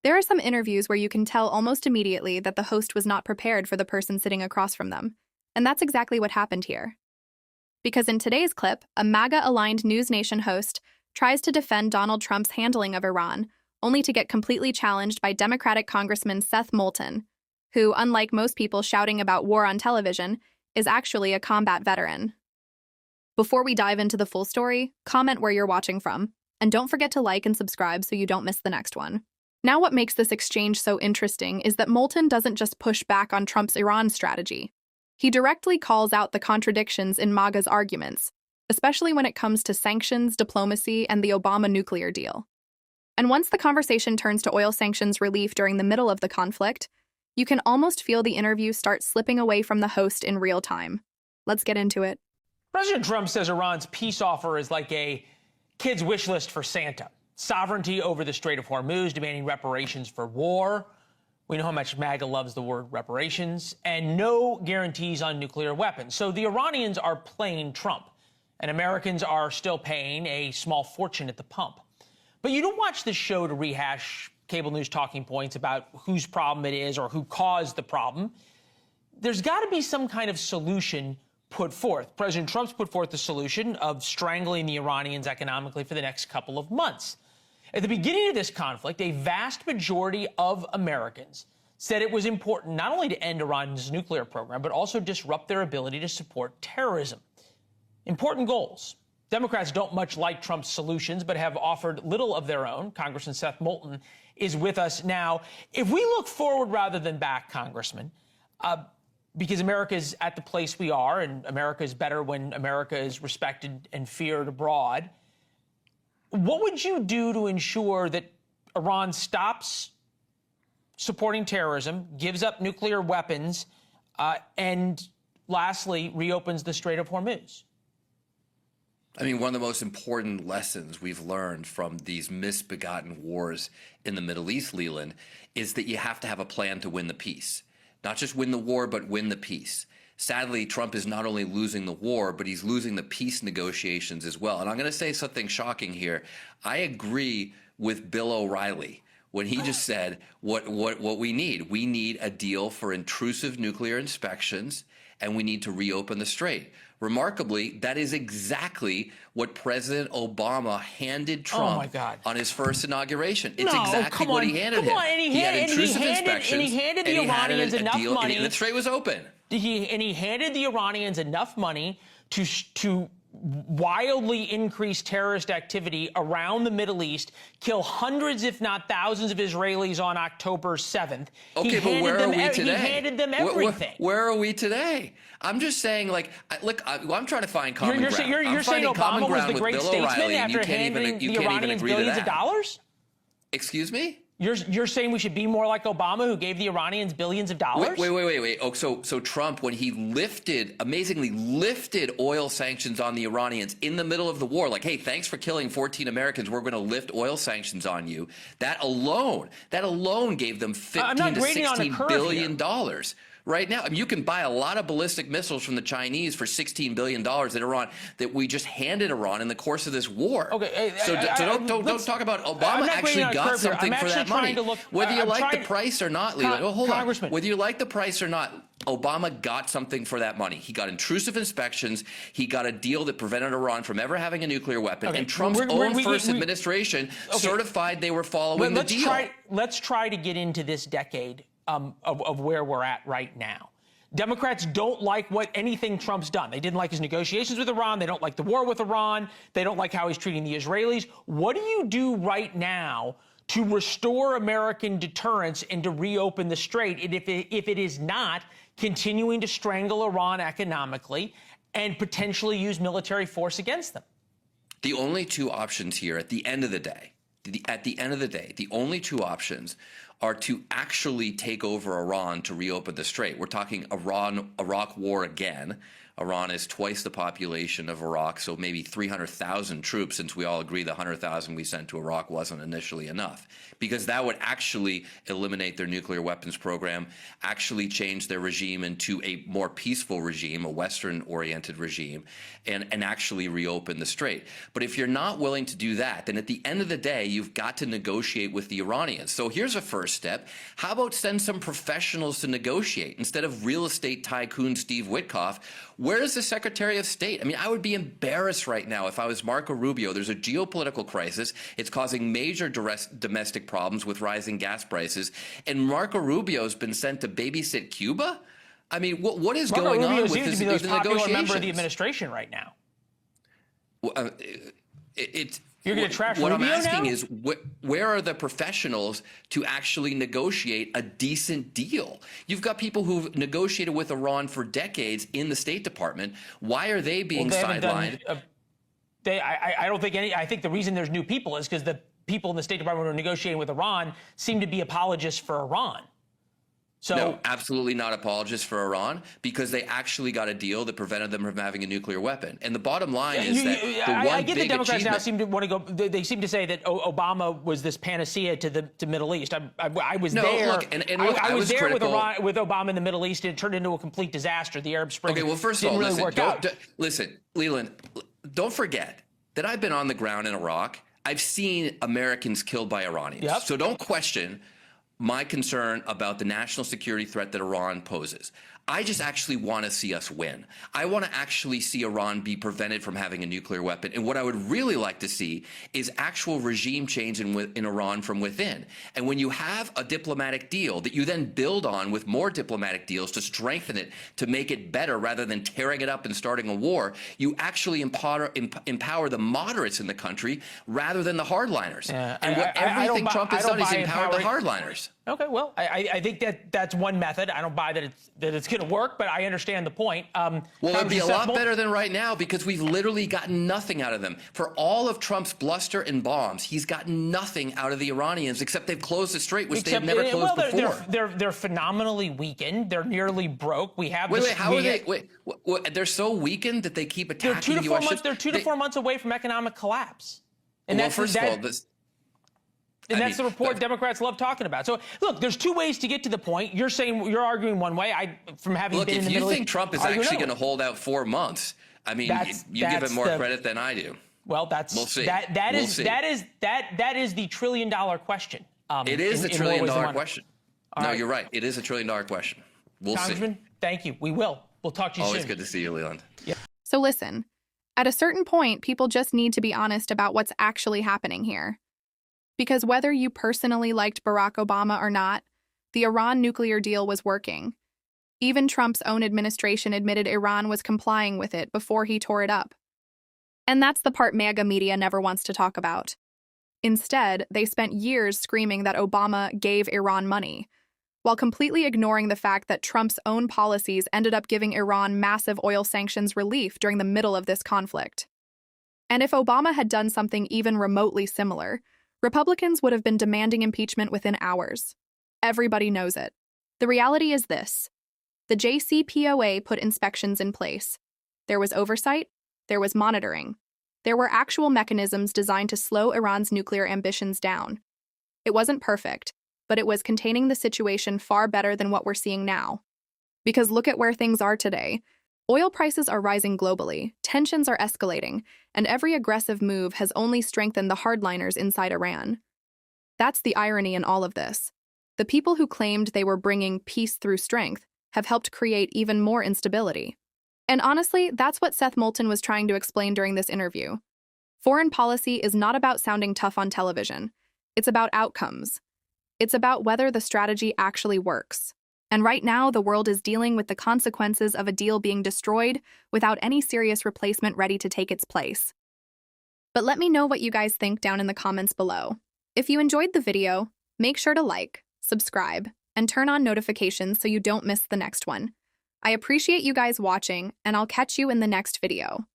There are some interviews where you can tell almost immediately that the host was not prepared for the person sitting across from them. And that's exactly what happened here. Because in today's clip, a MAGA-aligned NewsNation host tries to defend Donald Trump's handling of Iran, only to get completely challenged by Democratic Congressman Seth Moulton, who, unlike most people shouting about war on television, is actually a combat veteran. Before we dive into the full story, comment where you're watching from, and don't forget to like and subscribe so you don't miss the next one. Now, what makes this exchange so interesting is that Moulton doesn't just push back on Trump's Iran strategy. He directly calls out the contradictions in MAGA's arguments, especially when it comes to sanctions, diplomacy, and the Obama nuclear deal. And once the conversation turns to oil sanctions relief during the middle of the conflict, you can almost feel the interview start slipping away from the host in real time. Let's get into it. President Trump says Iran's peace offer is like a kid's wish list for Santa. Sovereignty over the Strait of Hormuz, demanding reparations for war. We know how much MAGA loves the word reparations, and no guarantees on nuclear weapons. So the Iranians are playing Trump, and Americans are still paying a small fortune at the pump. But you don't watch this show to rehash cable news talking points about whose problem it is or who caused the problem. There's got to be some kind of solution put forth. President Trump's put forth the solution of strangling the Iranians economically for the next couple of months. At the beginning of this conflict, a vast majority of Americans said it was important not only to end Iran's nuclear program, but also disrupt their ability to support terrorism. Important goals. Democrats don't much like Trump's solutions, but have offered little of their own. Congressman Seth Moulton is with us now. If we look forward rather than back, Congressman, because America is at the place we are, and America is better when America is respected and feared abroad, what would you do to ensure that Iran stops supporting terrorism, gives up nuclear weapons, and lastly, reopens the Strait of Hormuz? I mean, one of the most important lessons we've learned from these misbegotten wars in the Middle East, Leland, is that you have to have a plan to win the peace. Not just win the war, but win the peace. Sadly, Trump is not only losing the war, but he's losing the peace negotiations as well. And I'm going to say something shocking here. I agree with Bill O'Reilly when he just said what we need. We need a deal for intrusive nuclear inspections, and we need to reopen the strait. Remarkably, that is exactly what President Obama handed Trump on his first inauguration. It's exactly what he handed him. He had intrusive inspections, and he handed the Iranians enough money. And the strait was open. He handed the Iranians enough money to wildly increase terrorist activity around the Middle East, kill hundreds, if not thousands, of Israelis on October 7th. Okay, but where are we today? He handed them everything. Where are we today? I'm just saying, like, look, I'm trying to find common ground. You're saying Obama was the great statesman after handing the Iranians billions of dollars? Excuse me? You're saying we should be more like Obama, who gave the Iranians billions of dollars? Wait. Oh, so Trump, when he amazingly lifted oil sanctions on the Iranians in the middle of the war, like, hey, thanks for killing 14 Americans, we're going to lift oil sanctions on you. That alone gave them $15 to $16 billion. Right now, I mean, you can buy a lot of ballistic missiles from the Chinese for $16 billion that we just handed Iran in the course of this war. Okay, so don't talk about Obama actually got something for that money. Whether you like the price or not, Leland, hold on. Whether you like the price or not, Obama got something for that money. He got intrusive inspections. He got a deal that prevented Iran from ever having a nuclear weapon. And Trump's own first administration certified they were following the deal. Let's try to get into this decade of where we're at right now. Democrats don't like anything Trump's done. They didn't like his negotiations with Iran. They don't like the war with Iran. They don't like how he's treating the Israelis. What do you do right now to restore American deterrence and to reopen the strait? And if it is not continuing to strangle Iran economically and potentially use military force against them? The only two options here at the end of the day, the only two options are to actually take over Iran to reopen the strait. We're talking Iran-Iraq war again, Iran is twice the population of Iraq, so maybe 300,000 troops, since we all agree the 100,000 we sent to Iraq wasn't initially enough, because that would actually eliminate their nuclear weapons program, actually change their regime into a more peaceful regime, a Western-oriented regime, and actually reopen the strait. But if you're not willing to do that, then at the end of the day, you've got to negotiate with the Iranians. So here's a first step. How about send some professionals to negotiate instead of real estate tycoon Steve Witkoff? Where's the Secretary of State? I mean, I would be embarrassed right now if I was Marco Rubio. There's a geopolitical crisis. It's causing major domestic problems with rising gas prices. And Marco Rubio's been sent to babysit Cuba? I mean, what is going on with seems this, to be the most these popular negotiations? member of the administration right now. You're going to trash what Rubio I'm asking now? is, where are the professionals to actually negotiate a decent deal? You've got people who've negotiated with Iran for decades in the State Department. Why are they being sidelined? I don't think any. I think the reason there's new people is because the people in the State Department who are negotiating with Iran seem to be apologists for Iran. So, no, absolutely not apologists for Iran, because they actually got a deal that prevented them from having a nuclear weapon. And the bottom line is that the one I get big the Democrats now achievement— seem to want to go. They seem to say that Obama was this panacea to the Middle East. I was No, there. look, and look, I was there critical with Obama in the Middle East, and it turned into a complete disaster. The Arab Spring. Okay, well, first of all, didn't really work out. Listen, Leland, don't forget that I've been on the ground in Iraq. I've seen Americans killed by Iranians. Yep. So don't question my concern about the national security threat that Iran poses. I just actually want to see us win. I want to actually see Iran be prevented from having a nuclear weapon. And what I would really like to see is actual regime change in Iran from within. And when you have a diplomatic deal that you then build on with more diplomatic deals to strengthen it, to make it better rather than tearing it up and starting a war, you actually empower the moderates in the country rather than the hardliners. Everything Trump has done is empowered the hardliners. Okay, well, I think that's one method. I don't buy that it's going to work, but I understand the point. Well, it'd be a lot better than right now, because we've literally gotten nothing out of them. For all of Trump's bluster and bombs, he's gotten nothing out of the Iranians except they've closed the strait, which they've never closed before. They're phenomenally weakened. They're nearly broke. We have how are they? They're so weakened that they keep attacking the U.S. They're 2 to 4 months away from economic collapse. And well, first of all, that's the report Democrats love talking about. So, look, there's two ways to get to the point. You're arguing one way. From having been in the Middle East, if you think Trump is actually going to hold out 4 months, I mean, you give him more credit than I do. Well, we'll see. That is the $1 trillion question. It is a $1 trillion question. No, you're right. It is a $1 trillion question. We'll see. Congressman, thank you. We will. We'll talk to you soon. Always good to see you, Leland. Yeah. So listen, at a certain point, people just need to be honest about what's actually happening here. Because whether you personally liked Barack Obama or not, the Iran nuclear deal was working. Even Trump's own administration admitted Iran was complying with it before he tore it up. And that's the part MAGA media never wants to talk about. Instead, they spent years screaming that Obama gave Iran money, while completely ignoring the fact that Trump's own policies ended up giving Iran massive oil sanctions relief during the middle of this conflict. And if Obama had done something even remotely similar, Republicans would have been demanding impeachment within hours. Everybody knows it. The reality is this. The JCPOA put inspections in place. There was oversight. There was monitoring. There were actual mechanisms designed to slow Iran's nuclear ambitions down. It wasn't perfect, but it was containing the situation far better than what we're seeing now. Because look at where things are today. Oil prices are rising globally, tensions are escalating, and every aggressive move has only strengthened the hardliners inside Iran. That's the irony in all of this. The people who claimed they were bringing peace through strength have helped create even more instability. And honestly, that's what Seth Moulton was trying to explain during this interview. Foreign policy is not about sounding tough on television. It's about outcomes. It's about whether the strategy actually works. And right now, the world is dealing with the consequences of a deal being destroyed without any serious replacement ready to take its place. But let me know what you guys think down in the comments below. If you enjoyed the video, make sure to like, subscribe, and turn on notifications so you don't miss the next one. I appreciate you guys watching, and I'll catch you in the next video.